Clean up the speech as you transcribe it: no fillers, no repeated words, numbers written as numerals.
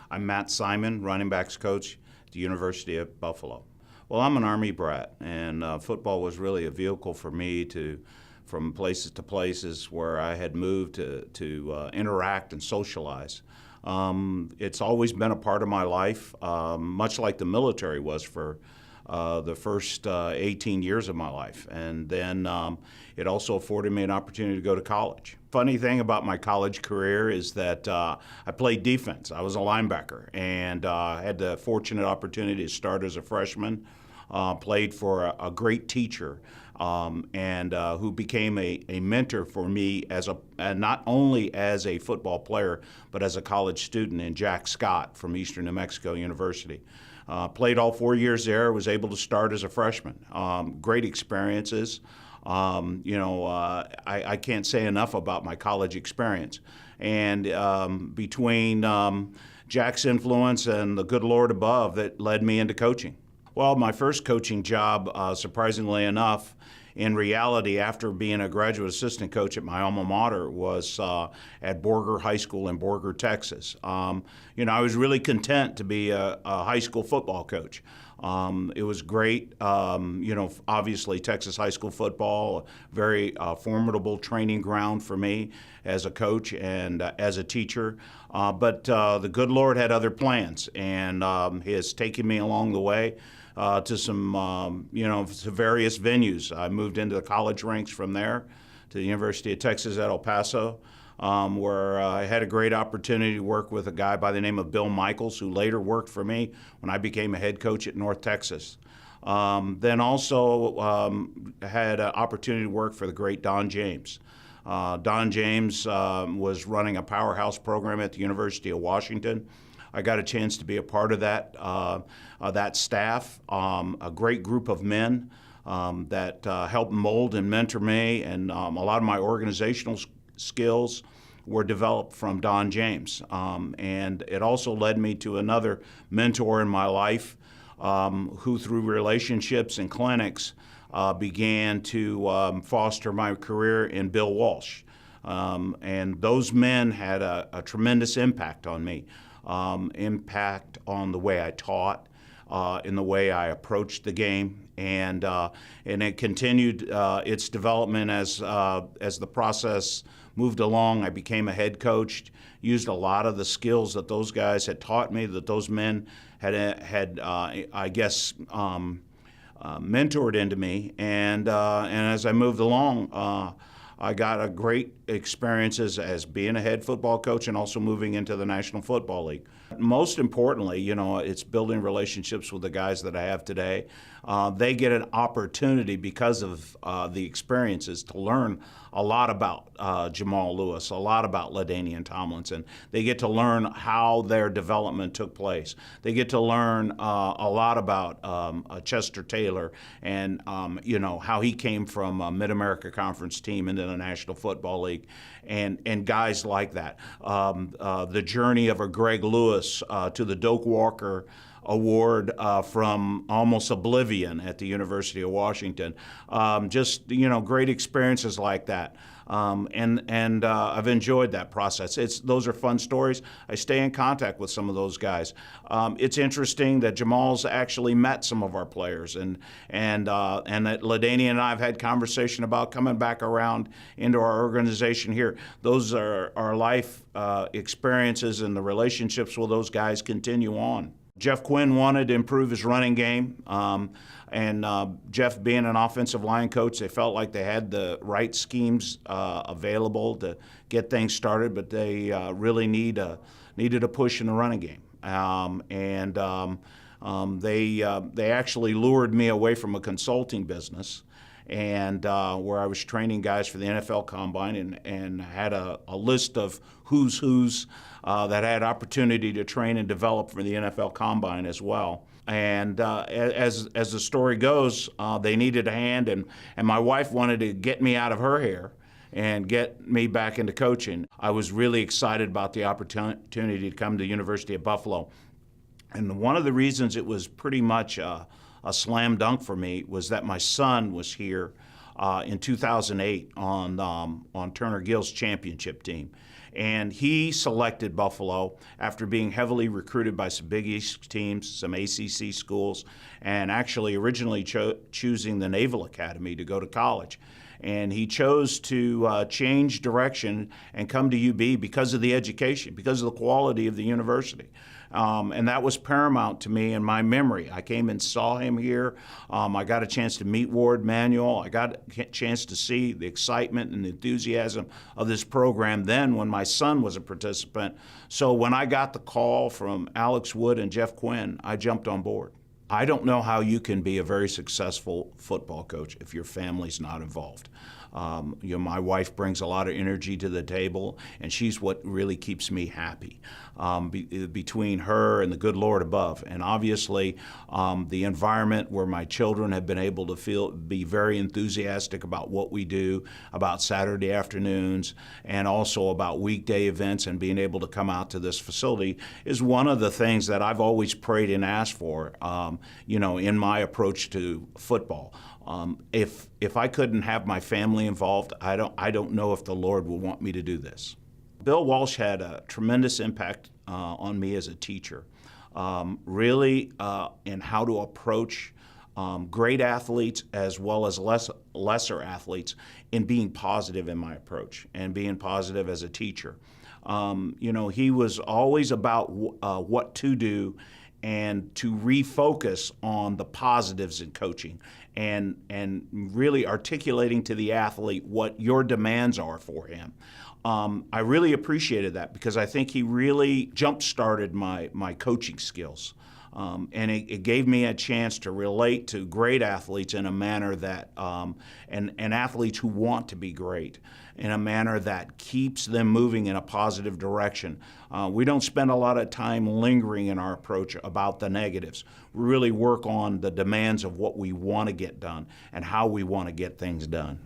I'm Matt Simon, running backs coach at the University of Buffalo. Well, I'm an Army brat, and football was really a vehicle for me from places to places where I had moved to interact and socialize. It's always been a part of my life, much like the military was for the first 18 years of my life. And then it also afforded me an opportunity to go to college. Funny thing about my college career is that I played defense. I was a linebacker, and had the fortunate opportunity to start as a freshman. Played for a great teacher and who became a mentor for me as not only as a football player, but as a college student, in Jack Scott from Eastern New Mexico University. Played all 4 years there, was able to start as a freshman. Great experiences. I can't say enough about my college experience. And between Jack's influence and the good Lord above, that led me into coaching. Well, my first coaching job, surprisingly enough, in reality, after being a graduate assistant coach at my alma mater, was at Borger High School in Borger, Texas. I was really content to be a high school football coach. It was great. Obviously Texas high school football, a very formidable training ground for me as a coach and as a teacher. But the good Lord had other plans, and He has taken me along the way to some, to various venues. I moved into the college ranks from there to the University of Texas at El Paso, where I had a great opportunity to work with a guy by the name of Bill Michaels, who later worked for me when I became a head coach at North Texas. Then also had an opportunity to work for the great Don James. Don James was running a powerhouse program at the University of Washington. I got a chance to be a part of that staff, a great group of men that helped mold and mentor me, and a lot of my organizational skills were developed from Don James. And it also led me to another mentor in my life who, through relationships and clinics, began to foster my career in Bill Walsh. And those men had a tremendous impact on me, impact on the way I taught, in the way I approached the game, and it continued its development as the process moved along. I became a head coach, used a lot of the skills that those guys had taught me, that those men had mentored into me, and as I moved along, I got a great experiences as being a head football coach and also moving into the National Football League. Most importantly, it's building relationships with the guys that I have today. They get an opportunity because of the experiences to learn a lot about Jamal Lewis, a lot about LaDainian Tomlinson. They get to learn how their development took place. They get to learn a lot about Chester Taylor and how he came from a Mid-America Conference team into the National Football League, and guys like that. The journey of a Greg Lewis to the Doak Walker Award from almost oblivion at the University of Washington. Great experiences like that. And I've enjoyed that process. Those are fun stories. I stay in contact with some of those guys. It's interesting that Jamal's actually met some of our players, and that LaDainian and I have had conversation about coming back around into our organization here. Those are our life experiences, and the relationships with those guys continue on. Jeff Quinn wanted to improve his running game, and Jeff being an offensive line coach, they felt like they had the right schemes available to get things started, but they really needed a push in the running game. They actually lured me away from a consulting business, and where I was training guys for the NFL Combine, and had a list of who's that had opportunity to train and develop for the NFL Combine as well. And as the story goes, they needed a hand, and my wife wanted to get me out of her hair and get me back into coaching. I was really excited about the opportunity to come to the University of Buffalo. And one of the reasons it was pretty much a slam dunk for me was that my son was here in 2008 on Turner Gill's championship team. And he selected Buffalo after being heavily recruited by some Big East teams, some ACC schools, and actually originally choosing the Naval Academy to go to college. And he chose to change direction and come to UB because of the education, because of the quality of the university. And that was paramount to me in my memory. I came and saw him here. I got a chance to meet Ward Manuel. I got a chance to see the excitement and enthusiasm of this program then when my son was a participant. So when I got the call from Alex Wood and Jeff Quinn, I jumped on board. I don't know how you can be a very successful football coach if your family's not involved. My wife brings a lot of energy to the table, and she's what really keeps me happy between her and the good Lord above. And obviously, the environment where my children have been able to be very enthusiastic about what we do, about Saturday afternoons, and also about weekday events, and being able to come out to this facility is one of the things that I've always prayed and asked for, in my approach to football. If I couldn't have my family involved, I don't know if the Lord will want me to do this. Bill Walsh had a tremendous impact on me as a teacher, really in how to approach great athletes as well as lesser athletes in being positive in my approach and being positive as a teacher. He was always about what to do and to refocus on the positives in coaching and really articulating to the athlete what your demands are for him. I really appreciated that because I think he really jump-started my coaching skills. And it gave me a chance to relate to great athletes in a manner that, and athletes who want to be great, in a manner that keeps them moving in a positive direction. We don't spend a lot of time lingering in our approach about the negatives. We really work on the demands of what we want to get done and how we want to get things done.